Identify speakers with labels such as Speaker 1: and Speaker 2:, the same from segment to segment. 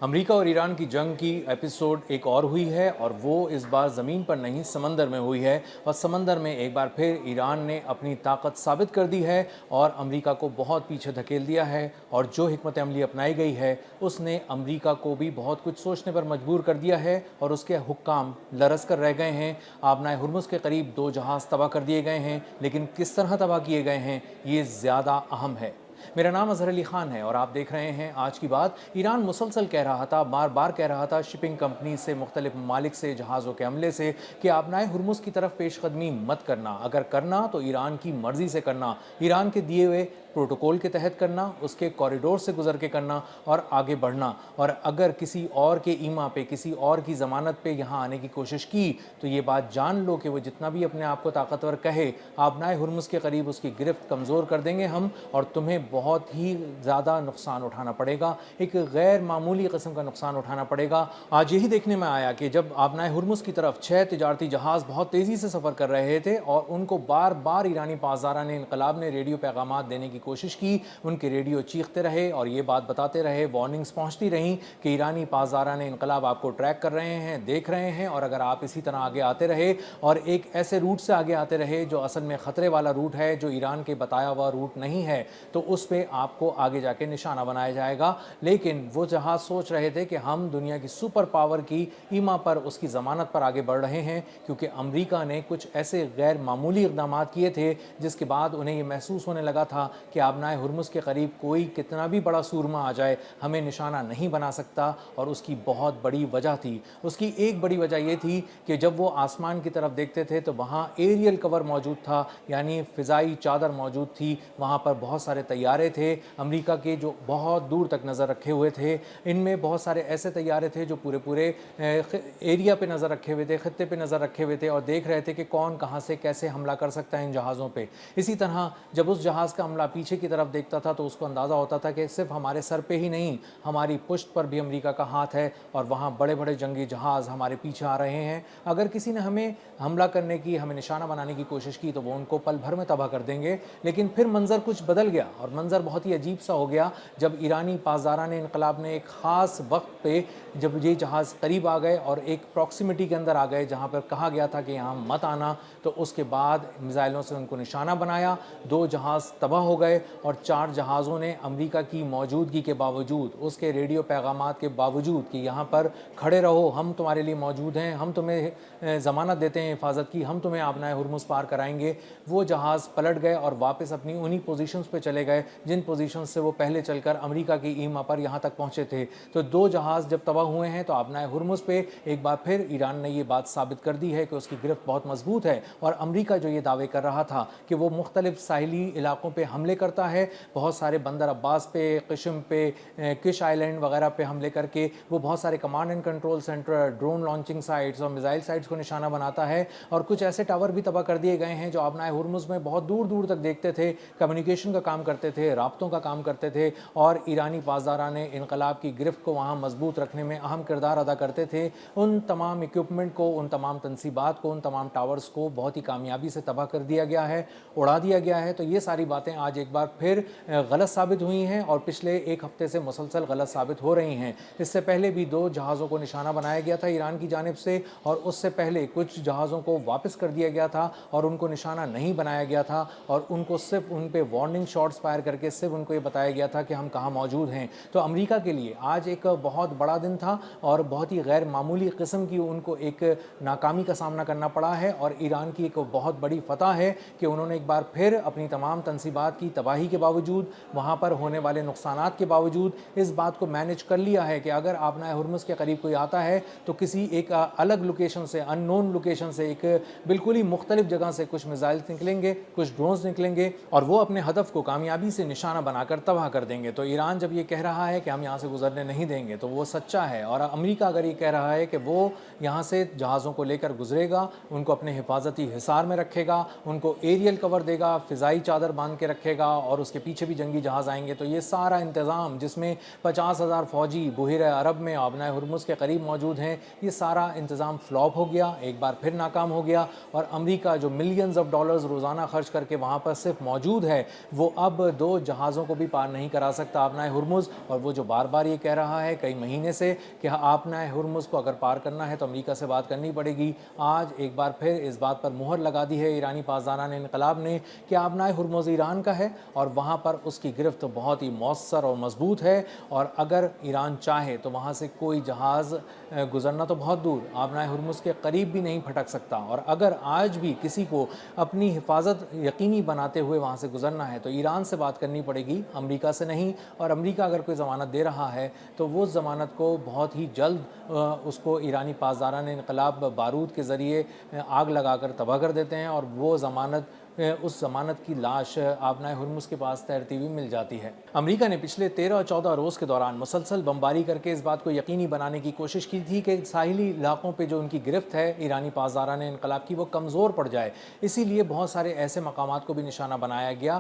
Speaker 1: America और Iran की जंग की एपिसोड एक और हुई है और वो इस बार ज़मीन पर नहीं समंदर में हुई है और समंदर में एक बार फिर ईरान ने अपनी ताकत साबित कर दी है और अमेरिका को बहुत पीछे धकेल दिया है। और जो हिकमत अमली अपनाई गई है उसने अमेरिका को भी बहुत कुछ सोचने पर मजबूर कर दिया है और उसके हुक्काम लरस कर रह गए हैं। आबनाए हुर्मुज़ के करीब 2 जहाज़ तबाह कर दिए गए हैं, लेकिन किस तरह तबाह किए गए हैं ये ज़्यादा अहम है। मेरा नाम अजहर अली खान है और आप देख रहे हैं आज की बात। ईरान मुसलसल कह रहा था, बार बार कह रहा था शिपिंग कंपनी से, मुख्तलिफ ममालिक से, जहाज़ों के हमले से कि आबनाए हुर्मुज़ की तरफ पेशकदमी मत करना, अगर करना तो ईरान की मर्ज़ी से करना, ईरान के दिए हुए प्रोटोकॉल के तहत करना, उसके कॉरिडोर से गुजर के करना और आगे बढ़ना। और अगर किसी और के ईमा पे, किसी और की ज़मानत पे यहाँ आने की कोशिश की तो ये बात जान लो कि वो जितना भी अपने आप को ताकतवर कहे, आबनाए हुर्मुज़ के करीब उसकी गिरफ्त कमज़ोर कर देंगे हम और तुम्हें बहुत ही ज़्यादा नुकसान उठाना पड़ेगा, एक गैर मामूली किस्म का नुकसान उठाना पड़ेगा। आज यही देखने में आया कि जब आबनाए हुर्मुज़ की तरफ 6 तिजारती जहाज़ बहुत तेज़ी से सफ़र कर रहे थे और उनको बार बार ईरानी पासदारा ने, इनकलाब ने रेडियो पैगामात देने की कोशिश की, उनके रेडियो चीखते रहे और ये बात बताते रहे, वार्निंग्स पहुँचती रहीं कि ईरानी पासदारा ने, इनकलाब आपको ट्रैक कर रहे हैं, देख रहे हैं और अगर आप इसी तरह आगे आते रहे और एक ऐसे रूट से आगे आते रहे जो असल में ख़तरे वाला रूट है, जो ईरान के बताया हुआ रूट नहीं है, तो उस पे आपको आगे जाके निशाना बनाया जाएगा। लेकिन वो जहाज़ सोच रहे थे कि हम दुनिया की सुपर पावर की ईमा पर, उसकी ज़मानत पर आगे बढ़ रहे हैं, क्योंकि अमेरिका ने कुछ ऐसे गैर मामूली इक़दाम किए थे जिसके बाद उन्हें ये महसूस होने लगा था कि आबनाए हुर्मुज़ के करीब कोई कितना भी बड़ा सूरमा आ जाए हमें निशाना नहीं बना सकता। और उसकी बहुत बड़ी वजह थी, उसकी एक बड़ी वजह ये थी कि जब वो आसमान की तरफ देखते थे तो वहाँ एरियल कवर मौजूद था, यानी फ़िज़ाई चादर मौजूद थी। वहाँ पर बहुत सारे तैयारे थे अमेरिका के जो बहुत दूर तक नज़र रखे हुए थे। इनमें बहुत सारे ऐसे तैयारे थे जो पूरे पूरे एरिया पे नज़र रखे हुए थे, ख़त्ते पे नज़र रखे हुए थे और देख रहे थे कि कौन कहाँ से कैसे हमला कर सकता है इन जहाज़ों पे। इसी तरह जब उस जहाज़ का हमला पीछे की तरफ देखता था तो उसको अंदाज़ा होता था कि सिर्फ हमारे सर पे ही नहीं, हमारी पुश्त पर भी अमेरिका का हाथ है और वहाँ बड़े बड़े जंगी जहाज़ हमारे पीछे आ रहे हैं। अगर किसी ने हमें हमला करने की, हमें निशाना बनाने की कोशिश की तो वो उनको पल भर में तबाह कर देंगे। लेकिन फिर मंज़र कुछ बदल गया और मंज़र बहुत ही अजीब सा हो गया जब ईरानी पासदारा ने, इनकलाब ने एक ख़ास वक्त पे जब ये जहाज़ करीब आ गए और एक प्रॉक्सिमिटी के अंदर आ गए जहाँ पर कहा गया था कि यहाँ मत आना, तो उसके बाद मिसाइलों से उनको निशाना बनाया। 2 जहाज़ तबाह हो गए और 4 जहाज़ों ने अमेरिका की मौजूदगी के बावजूद, उसके रेडियो पैगामात के बावजूद कि यहाँ पर खड़े रहो, हम तुम्हारे लिए मौजूद हैं, हम तुम्हें ज़मानत देते हैं हिफाजत की, हम तुम्हें आबनाए हुर्मुज़ पार कराएंगे, वो जहाज़ पलट गए और वापस अपनी उन्हीं पोजीशंस पे चले गए जिन पोजीशंस से वो पहले चलकर अमेरिका की ईमा पर यहाँ तक पहुँचे थे। तो 2 जहाज़ जब तबाह हुए हैं तो आबनाए हुर्मुज़ पे एक बार फिर ईरान ने ये बात साबित कर दी है कि उसकी गिरफ्त बहुत मजबूत है। और अमेरिका जो ये दावे कर रहा था कि वो मुख्तलिफ साहिली इलाकों पे हमले करता है, बहुत सारे बंदर अब्बास पे, क़िश्म पे, किश आइलैंड वगैरह पे हमले करके वो बहुत सारे command and control centre, drone launching sites और मिसाइल साइट्स को निशाना बनाता है। और कुछ ऐसे टावर भी तबाह कर दिए गए हैं जो आबनाए हुर्मुज़ में बहुत दूर दूर तक देखते थे, कम्युनिकेशन का काम करते थे, राब्तों का काम करते थे और ईरानी पासदारा ने इनकलाब की गिरफ्त को वहाँ मजबूत रखने में अहम किरदार अदा करते थे। उन तमाम इक्विपमेंट को, उन तमाम तनसीबात को, उन तमाम टावर्स को बहुत ही कामयाबी से तबाह कर दिया गया है, उड़ा दिया गया है। तो ये सारी बातें आज एक बार फिर गलत साबित हुई हैं और पिछले एक हफ्ते से मुसलसल गलत साबित हो रही हैं। इससे पहले भी 2 जहाज़ों को निशाना बनाया गया था ईरान की जानिब से और उससे पहले कुछ जहाज़ों को वापस कर दिया गया था और उनको निशाना नहीं बनाया गया था और उनको सिर्फ उन पे वार्निंग शॉट्स फायर करके सिर्फ उनको ये बताया गया था कि हम कहाँ मौजूद हैं। तो अमेरिका के लिए आज एक बहुत बड़ा दिन था और बहुत ही गैर मामूली किस्म की उनको एक नाकामी का सामना करना पड़ा है और ईरान की एक बहुत बड़ी फतह है कि उन्होंने एक बार फिर अपनी तमाम तनसीबात की तबाही के बावजूद, वहाँ पर होने वाले नुकसानात के बावजूद इस बात को मैनेज कर लिया है कि अगर आबनाए हुर्मुज़ के करीब कोई आता है तो किसी एक अलग लोकेशन से, अननोन लोकेशन से, एक बिल्कुल ही मुख्तलिफ जगह से कुछ मिसाइल निकलेंगे, कुछ ड्रोन्स निकलेंगे और वो अपने हदफ को कामयाबी से निशाना बनाकर तबाह कर देंगे। तो ईरान जब ये कह रहा है कि हम यहाँ से गुजरने नहीं देंगे तो वो सच्चा है। और अमेरिका अगर ये कह रहा है कि वो यहाँ से जहाज़ों को लेकर गुजरेगा, उनको अपने हिफाजती हिसार में रखेगा, उनको एरियल कवर देगा, फ़िज़ाई चादर बांध के रखेगा اور اس کے پیچھے بھی جنگی جہاز آئیں گے، تو یہ سارا انتظام جس میں 50,000 فوجی بحیرہ عرب میں آبنائے ہرمز کے قریب موجود ہیں، یہ سارا انتظام فلاپ ہو گیا، ایک بار پھر ناکام ہو گیا، اور امریکہ جو ملینز آف ڈالرز روزانہ خرچ کر کے وہاں پر صرف موجود ہے، وہ اب 2 جہازوں کو بھی پار نہیں کرا سکتا آبنائے ہرمز، اور وہ جو بار بار یہ کہہ رہا ہے کئی مہینے سے کہ آبنائے ہرمز کو اگر پار کرنا ہے تو امریکہ سے بات کرنی پڑے گی، آج ایک بار پھر اس بات پر مہر لگا دی ہے ایرانی پاسداران انقلاب نے کہ آبنائے ہرمز ایران کا ہے اور وہاں پر اس کی گرفت بہت ہی مؤثر اور مضبوط ہے، اور اگر ایران چاہے تو وہاں سے کوئی جہاز گزرنا تو بہت دور آبنائے ہرمز کے قریب بھی نہیں پھٹک سکتا، اور اگر آج بھی کسی کو اپنی حفاظت یقینی بناتے ہوئے وہاں سے گزرنا ہے تو ایران سے بات کرنی پڑے گی، امریکہ سے نہیں، اور امریکہ اگر کوئی ضمانت دے رہا ہے تو وہ ضمانت کو بہت ہی جلد اس کو ایرانی پاسداران انقلاب بارود کے ذریعے آگ لگا کر تباہ کر دیتے ہیں، اور وہ ضمانت اس ضمانت کی لاش آبنائے ہرمز کے پاس تیرتی ہوئی مل جاتی ہے۔ امریکہ نے پچھلے 13-14 روز کے دوران مسلسل بمباری کر کے اس بات کو یقینی بنانے کی کوشش کی تھی کہ ساحلی علاقوں پہ جو ان کی گرفت ہے ایرانی پاسداران انقلاب کی وہ کمزور پڑ جائے، اسی لیے بہت سارے ایسے مقامات کو بھی نشانہ بنایا گیا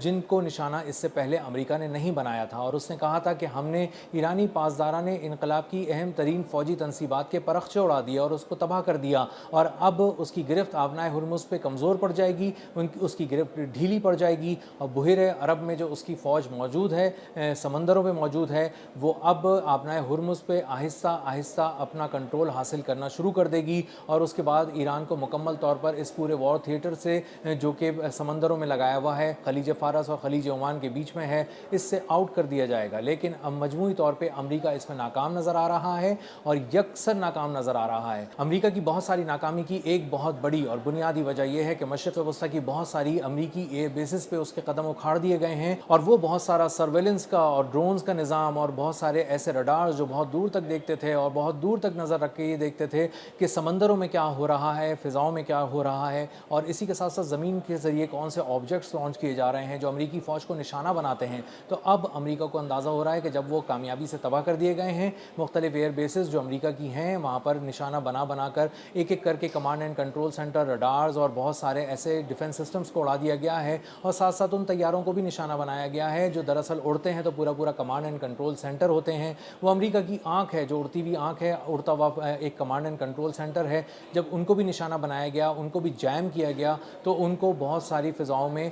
Speaker 1: جن کو نشانہ اس سے پہلے امریکہ نے نہیں بنایا تھا، اور اس نے کہا تھا کہ ہم نے ایرانی پاسداران انقلاب کی اہم ترین فوجی تنصیبات کے پرخچے اڑا دیا اور اس کو تباہ کر دیا، اور اب اس کی گرفت آبنائے ہرمز پہ کمزور پڑ جائے گی، اس کی گرفت ڈھیلی پڑ جائے گی، اور بحیرہ عرب میں جو اس کی فوج موجود ہے، سمندروں میں موجود ہے، وہ اب آبنائے ہرمز پہ آہستہ آہستہ اپنا کنٹرول حاصل کرنا شروع کر دے گی، اور اس کے بعد ایران کو مکمل طور پر اس پورے وار تھیٹر سے جو کہ سمندروں میں لگایا ہوا ہے، خلیج فارس اور خلیج عمان کے بیچ میں ہے، اس سے آؤٹ کر دیا جائے گا، لیکن اب مجموعی طور پہ امریکہ اس میں ناکام نظر آ رہا ہے، اور یکسر ناکام نظر آ رہا ہے۔ امریکہ کی بہت ساری ناکامی کی ایک بہت بڑی اور بنیادی وجہ یہ ہے کہ مشرق وسطیٰ کی بہت ساری امریکی ایئر بیسز پہ اس کے قدم اکھاڑ دیے گئے ہیں، اور وہ بہت سارا سرویلنس کا اور ڈرونز کا نظام اور بہت سارے ایسے رڈارز جو بہت دور تک دیکھتے تھے اور بہت دور تک نظر رکھ کے یہ دیکھتے تھے کہ سمندروں میں کیا ہو رہا ہے، فضاؤں میں کیا ہو رہا ہے، اور اسی کے ساتھ ساتھ زمین کے ذریعے کون سے آبجیکٹس لانچ کیے جا رہے ہیں جو امریکی فوج کو نشانہ بناتے ہیں، تو اب امریکہ کو اندازہ ہو رہا ہے کہ جب وہ کامیابی سے تباہ کر دیے گئے ہیں، مختلف ایئر بیسز جو امریکہ کی ہیں وہاں پر نشانہ بنا کر ایک ایک کر کے کمانڈ اینڈ کنٹرول سینٹر، رڈارز اور بہت سارے ایسے ڈیفنس سسٹمز کو اڑا دیا گیا ہے، اور ساتھ ساتھ ان طیاروں کو بھی نشانہ بنایا گیا ہے جو دراصل اڑتے ہیں تو پورا کمانڈ اینڈ کنٹرول سینٹر ہوتے ہیں، وہ امریکہ کی آنکھ ہے جو اڑتی ہوئی آنکھ ہے، اڑتا ہوا ایک کمانڈ اینڈ کنٹرول سینٹر ہے، جب ان کو بھی نشانہ بنایا گیا، ان کو بھی جیم کیا گیا، تو ان کو بہت ساری فضاؤں میں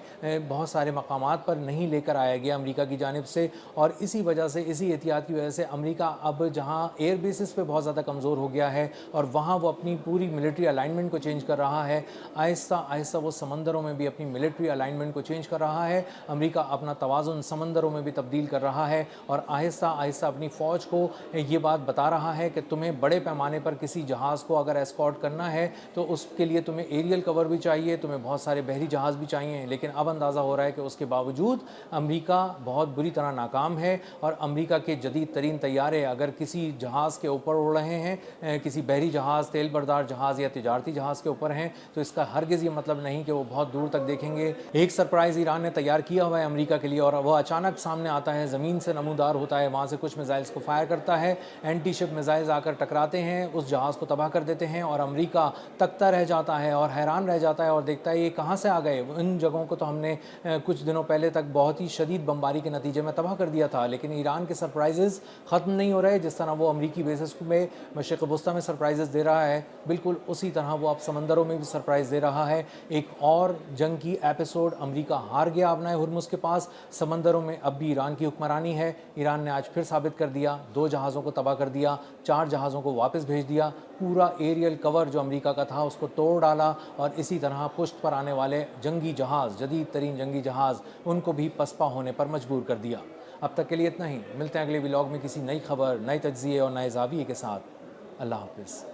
Speaker 1: بہت سارے مقامات پر نہیں لے کر آیا گیا امریکہ کی جانب سے، اور اسی وجہ سے، اسی احتیاط کی وجہ سے امریکہ اب جہاں ایئر بیسز پہ بہت زیادہ کمزور ہو گیا ہے اور وہاں وہ اپنی پوری ملٹری الائنمنٹ کو چینج کر رہا ہے، آہستہ آہستہ وہ سمندروں میں بھی اپنی ملٹری الائنمنٹ کو چینج کر رہا ہے، امریکہ اپنا توازن سمندروں میں بھی تبدیل کر رہا ہے، اور آہستہ آہستہ اپنی فوج کو یہ بات بتا رہا ہے کہ تمہیں بڑے پیمانے پر کسی جہاز کو اگر اسکارٹ کرنا ہے تو اس کے لیے تمہیں ایریل کور بھی چاہیے، تمہیں بہت سارے بحری جہاز بھی چاہیے، لیکن اب اندازہ ہو رہا ہے کہ اس کے باوجود امریکہ بہت بری طرح ناکام ہے، اور امریکہ کے جدید ترین طیارے اگر کسی جہاز کے اوپر اڑ رہے ہیں، کسی بحری جہاز، تیل بردار جہاز یا تجارتی جہاز کے اوپر ہیں، تو اس کا ہرگز یہ مطلب نہیں کہ وہ بہت دور تک دیکھیں گے۔ ایک سرپرائز ایران نے تیار کیا ہوا ہے امریکہ کے لیے، اور وہ اچانک سامنے آتا ہے، زمین سے نمودار ہوتا ہے، وہاں سے کچھ میزائلز کو فائر کرتا ہے، اینٹی شپ میزائلز آ کر ٹکراتے ہیں، اس جہاز کو تباہ کر دیتے ہیں، اور امریکہ تکتا رہ جاتا ہے اور حیران رہ جاتا ہے اور دیکھتا ہے یہ کہاں سے آ گئے، ان جگہوں کو تو ہم نے کچھ دنوں پہلے تک بہت ہی شدید بمباری کے نتیجے میں تباہ کر دیا تھا، لیکن ایران کے سرپرائزز ختم نہیں ہو رہے، جس طرح وہ امریکی بیسز میں مشرق وسطیٰ میں سرپرائزز دے رہا ہے، بالکل اسی طرح وہ اب سمندروں میں بھی سرپرائز دے رہا ہے۔ ایک اور جنگ کی ایپیسوڈ، امریکہ ہار گیا آبنائے ہرمز کے پاس، سمندروں میں اب بھی ایران کی حکمرانی ہے، ایران نے آج پھر ثابت کر دیا، 2 جہازوں کو تباہ کر دیا، 4 جہازوں کو واپس بھیج دیا، پورا ایریل کور جو امریکہ کا تھا اس کو توڑ ڈالا، اور اسی طرح پشت پر آنے والے جنگی جہاز، جدید ترین جنگی جہاز، ان کو بھی پسپا ہونے پر مجبور کر دیا۔ اب تک کے لیے اتنا ہی، ملتے ہیں اگلے ولاگ میں کسی نئی خبر، نئے تجزیے اور نئے زاویے کے ساتھ۔ اللہ حافظ۔